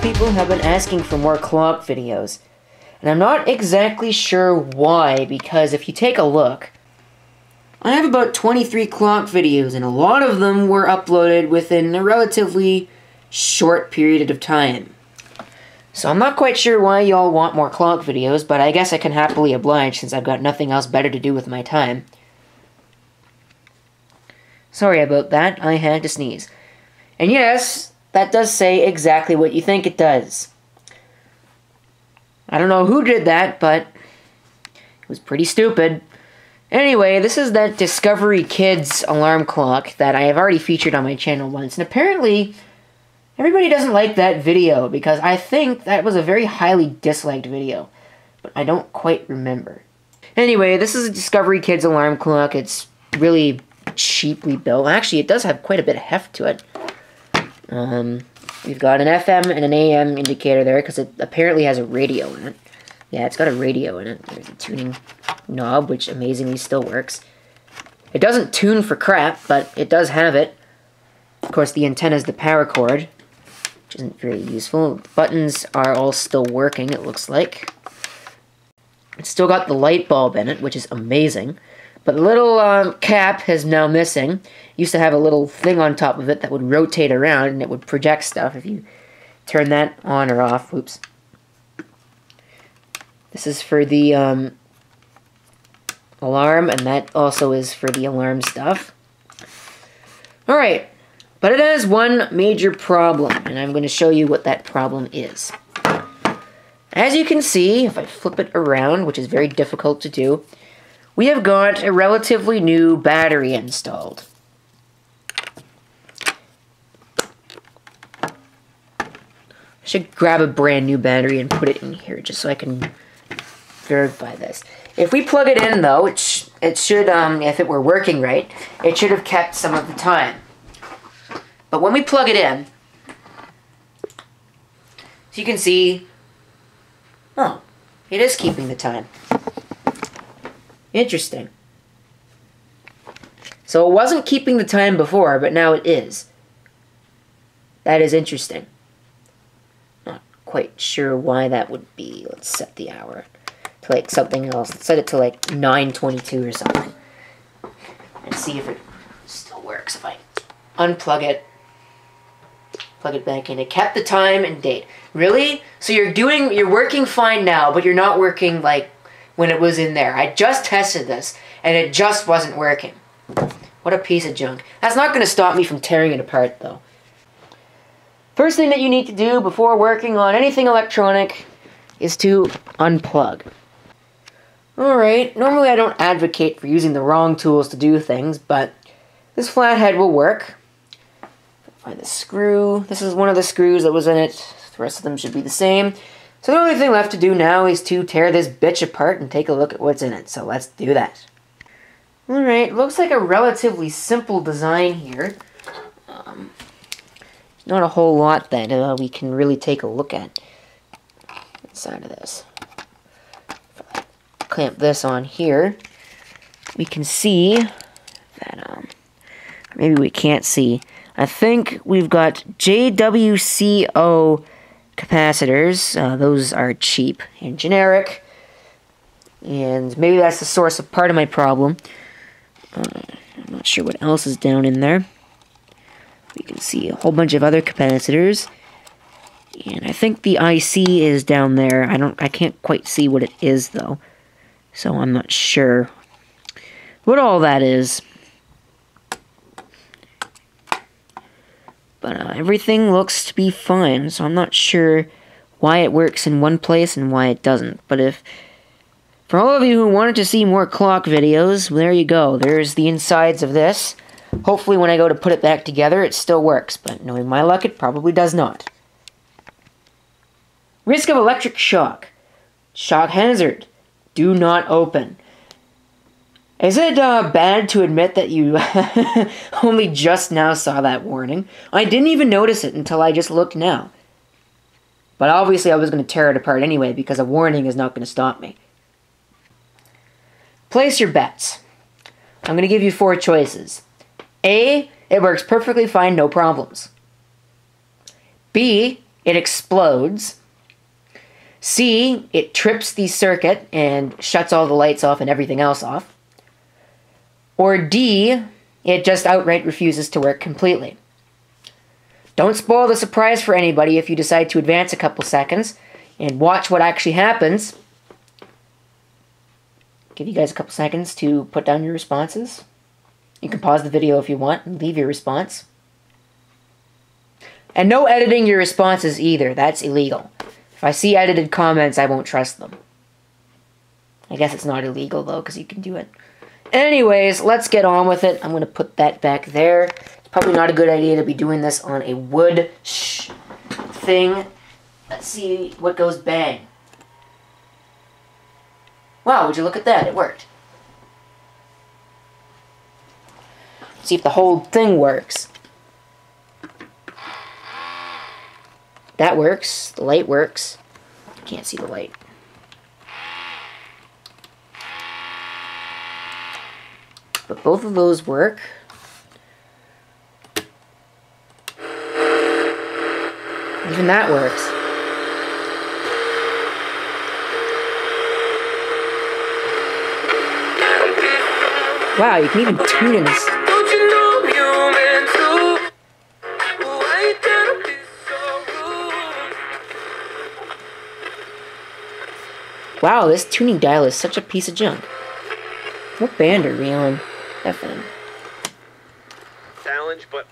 People have been asking for more clock videos, and I'm not exactly sure why, because if you take a look, I have about 23 clock videos, and a lot of them were uploaded within a relatively short period of time. So I'm not quite sure why y'all want more clock videos, but I guess I can happily oblige since I've got nothing else better to do with my time. Sorry about that, I had to sneeze. And yes, that does say exactly what you think it does. I don't know who did that, but it was pretty stupid. Anyway, this is that Discovery Kids alarm clock that I have already featured on my channel once, and apparently everybody doesn't like that video because I think that was a very highly disliked video, but I don't quite remember. Anyway, this is a Discovery Kids alarm clock. It's really cheaply built. Actually, it does have quite a bit of heft to it. We've got an FM and an AM indicator there because it apparently has a radio in it. Yeah, it's got a radio in it. There's a tuning knob, which amazingly still works. It doesn't tune for crap, but it does have it. Of course, the antenna is the power cord, which isn't very useful. The buttons are all still working, it looks like. It's still got the light bulb in it, which is amazing. But the little cap is now missing. It used to have a little thing on top of it that would rotate around and it would project stuff if you turn that on or off. Oops. This is for the alarm, and that also is for the alarm stuff. Alright, but it has one major problem, and I'm going to show you what that problem is. As you can see, if I flip it around, which is very difficult to do, we have got a relatively new battery installed. I should grab a brand new battery and put it in here just so I can verify this. If we plug it in though, it should, if it were working right, it should have kept some of the time. But when we plug it in, as you can see, oh, it is keeping the time. Interesting. So it wasn't keeping the time before, but now it is. That is interesting. Not quite sure why that would be. Let's set the hour to like something else. Let's set it to like 9:22 or something. And see if it still works. If I unplug it, plug it back in. It kept the time and date. Really? So you're working fine now, but you're not working like when it was in there. I just tested this, and it just wasn't working. What a piece of junk. That's not going to stop me from tearing it apart, though. First thing that you need to do before working on anything electronic is to unplug. Alright, normally I don't advocate for using the wrong tools to do things, but this flathead will work. Find the screw. This is one of the screws that was in it. The rest of them should be the same. So the only thing left to do now is to tear this bitch apart and take a look at what's in it. So let's do that. Alright, looks like a relatively simple design here. Not a whole lot that we can really take a look at inside of this. If I clamp this on here, we can see that, maybe we can't see. I think we've got JWCO capacitors. Those are cheap and generic, and maybe that's the source of part of my problem. I'm not sure what else is down in there. We can see a whole bunch of other capacitors, and I think the IC is down there. I can't quite see what it is though, so I'm not sure what all that is. But everything looks to be fine, so I'm not sure why it works in one place and why it doesn't. But if, for all of you who wanted to see more clock videos, there you go. There's the insides of this. Hopefully when I go to put it back together, it still works. But knowing my luck, it probably does not. Risk of electric shock. Shock hazard. Do not open. Is it bad to admit that you only just now saw that warning? I didn't even notice it until I just looked now. But obviously I was going to tear it apart anyway because a warning is not going to stop me. Place your bets. I'm going to give you 4 choices. A, it works perfectly fine, no problems. B, it explodes. C, it trips the circuit and shuts all the lights off and everything else off. Or D, it just outright refuses to work completely. Don't spoil the surprise for anybody if you decide to advance a couple seconds and watch what actually happens. Give you guys a couple seconds to put down your responses. You can pause the video if you want and leave your response. And no editing your responses either. That's illegal. If I see edited comments, I won't trust them. I guess it's not illegal though, because you can do it. Anyways, let's get on with it. I'm going to put that back there. It's probably not a good idea to be doing this on a wood thing. Let's see what goes bang. Wow, would you look at that? It worked. See if the whole thing works. That works. The light works. Can't see the light. But both of those work. Even that works. Wow, you can even tune in this. Wow, this tuning dial is such a piece of junk. What band are we on? FM. Challenge, but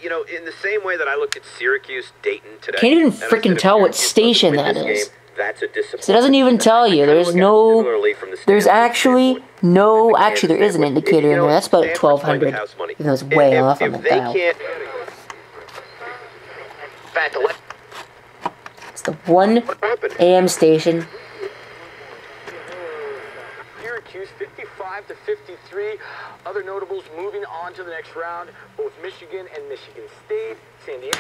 you know, in the same way that I looked at Syracuse, Dayton today. Can't even freaking tell what station that is. So it doesn't even tell you. There's no. There's actually no. Actually, there is an indicator in there. That's about 1200. Even though it's way off on the dial. It's the 1 AM station. 55 to 53. Other notables moving on to the next round. Both Michigan and Michigan State. San Diego.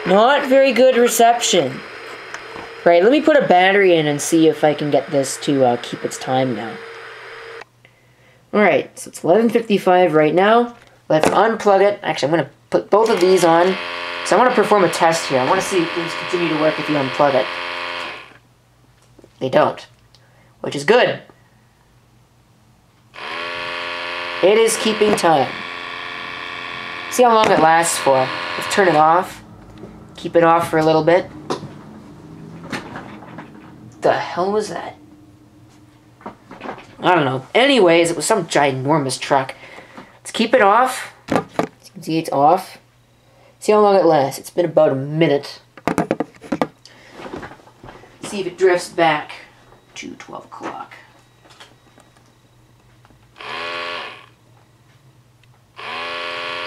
Not very good reception. Right, let me put a battery in and see if I can get this to keep its time now. Alright, so it's 11:55 right now. Let's unplug it. Actually, I'm going to put both of these on. So I want to perform a test here. I want to see if things continue to work if you unplug it. They don't. Which is good. It is keeping time. See how long it lasts for. Let's turn it off. Keep it off for a little bit. The hell was that? I don't know. Anyways, it was some ginormous truck. Let's keep it off. As you can see, it's off. See how long it lasts. It's been about a minute. See if it drifts back to 12 o'clock.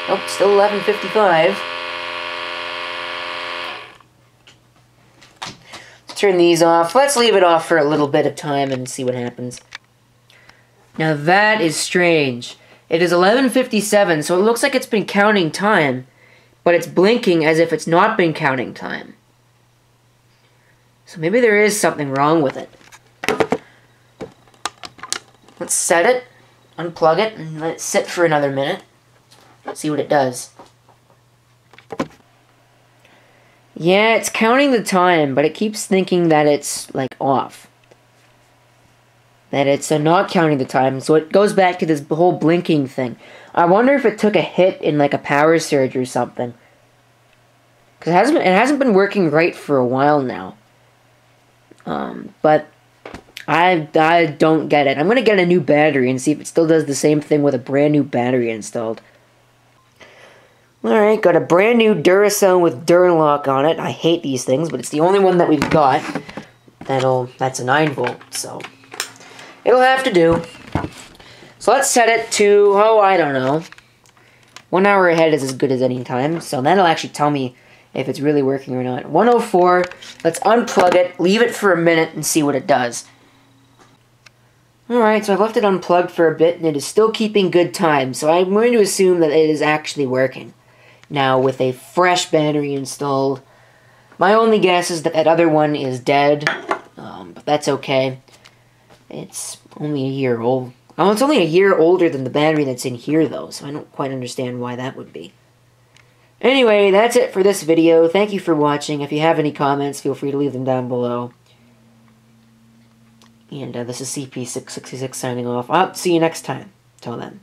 Nope, still 11:55. Let's turn these off. Let's leave it off for a little bit of time and see what happens. Now that is strange. It is 11:57, so it looks like it's been counting time, but it's blinking as if it's not been counting time. So maybe there is something wrong with it. Let's set it, unplug it, and let it sit for another minute. See what it does. Yeah, it's counting the time, but it keeps thinking that it's, like, off. That it's not counting the time, so it goes back to this whole blinking thing. I wonder if it took a hit in, like, a power surge or something. Because it hasn't been working right for a while now. But I don't get it. I'm going to get a new battery and see if it still does the same thing with a brand new battery installed. Alright, got a brand new Duracell with Duralock on it. I hate these things, but it's the only one that we've got. That's a 9 volt, so it'll have to do. So let's set it to, oh, I don't know. 1 hour ahead is as good as any time, so that'll actually tell me if it's really working or not. 104, let's unplug it, leave it for a minute, and see what it does. Alright, so I've left it unplugged for a bit, and it is still keeping good time, so I'm going to assume that it is actually working. Now, with a fresh battery installed, my only guess is that that other one is dead, but that's okay. It's only a year old. Oh, it's only a year older than the battery that's in here, though, so I don't quite understand why that would be. Anyway, that's it for this video. Thank you for watching. If you have any comments, feel free to leave them down below. And this is CP666 signing off. I'll see you next time. Till then.